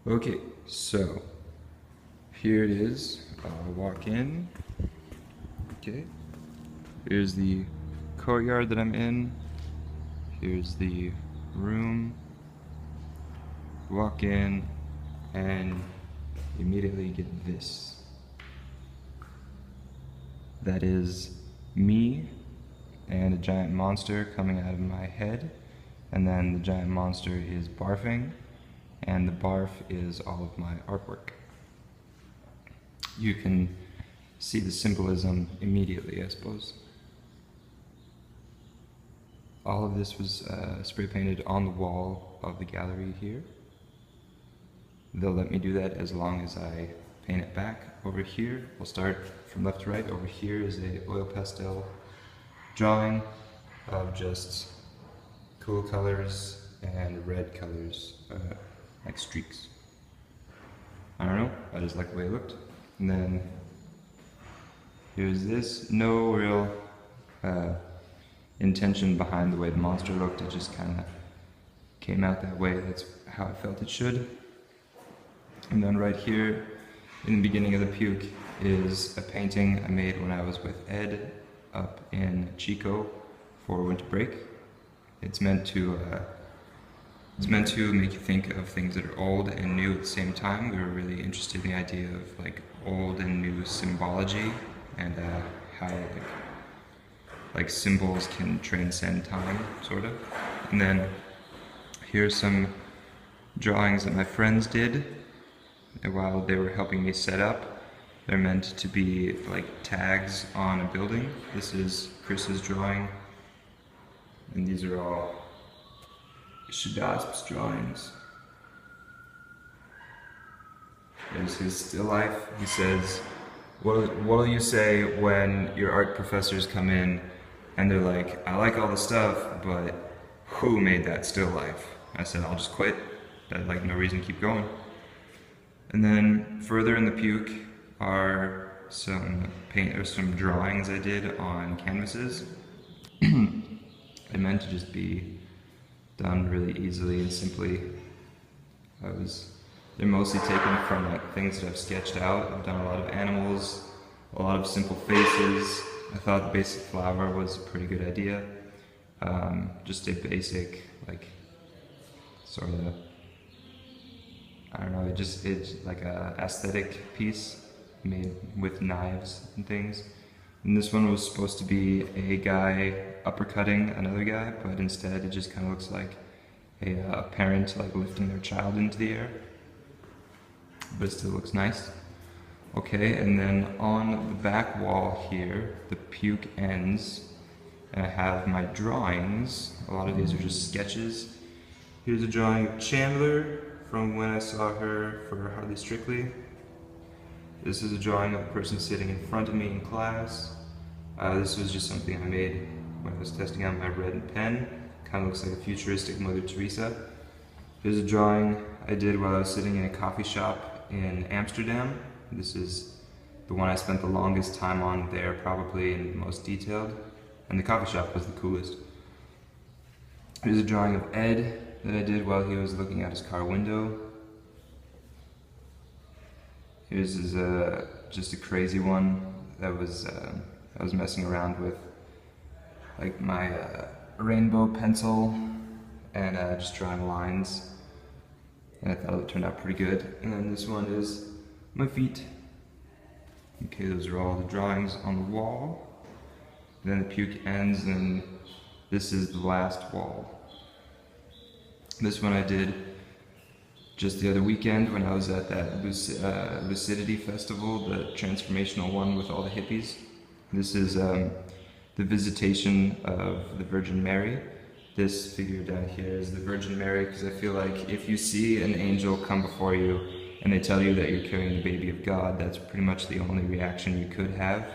Okay, so here it is. I'll walk in. Okay, here's the courtyard that I'm in. Here's the room. Walk in and immediately get this. That is me and a giant monster coming out of my head, and then the giant monster is barfing, and the barf is all of my artwork. You can see the symbolism immediately, I suppose. All of this was spray painted on the wall of the gallery here. They'll let me do that as long as I paint it back. Over here, we'll start from left to right. Over here is a oil pastel drawing of just cool colors and red colors, like streaks. I don't know, I just like the way it looked. And then here's this. No real intention behind the way the monster looked. It just kind of came out that way. That's how I felt it should. And then right here, in the beginning of the puke, is a painting I made when I was with Ed up in Chico for winter break. It's meant to make you think of things that are old and new at the same time. We were really interested in the idea of like old and new symbology and how like symbols can transcend time, sort of. And then here's some drawings that my friends did while they were helping me set up. They're meant to be like tags on a building. This is Chris's drawing, and these are all Shadasp's drawings. There's his still life. He says, what'll you say when your art professors come in and they're like, I like all the stuff, but who made that still life? I said, I'll just quit. There's like no reason to keep going. And then further in the puke are some drawings I did on canvases. They're meant to just be done really easily and simply. They're mostly taken from like things that I've sketched out. I've done a lot of animals, a lot of simple faces. I thought the basic flower was a pretty good idea. Just a basic, like, sort of, I don't know, it's like a aesthetic piece made with knives and things. And this one was supposed to be a guy uppercutting another guy, but instead it just kind of looks like a parent like lifting their child into the air. But it still looks nice. Okay, and then on the back wall here, the puke ends, and I have my drawings. A lot of these are just sketches. Here's a drawing of Chandler from when I saw her for Hardly Strictly. This is a drawing of a person sitting in front of me in class. This was just something I made when I was testing out my red pen. Kind of looks like a futuristic Mother Teresa. Here's a drawing I did while I was sitting in a coffee shop in Amsterdam. This is the one I spent the longest time on there, probably, and the most detailed. And the coffee shop was the coolest. Here's a drawing of Ed that I did while he was looking out his car window. Here's just a crazy one that was I was messing around with, like my rainbow pencil and just drawing lines, and I thought it turned out pretty good. And then this one is my feet. Okay, those are all the drawings on the wall. Then the puke ends, and this is the last wall. This one I did just the other weekend when I was at that Lucidity Festival, the transformational one with all the hippies. This is the Visitation of the Virgin Mary. This figure down here is the Virgin Mary, because I feel like if you see an angel come before you and they tell you that you're carrying the baby of God, that's pretty much the only reaction you could have.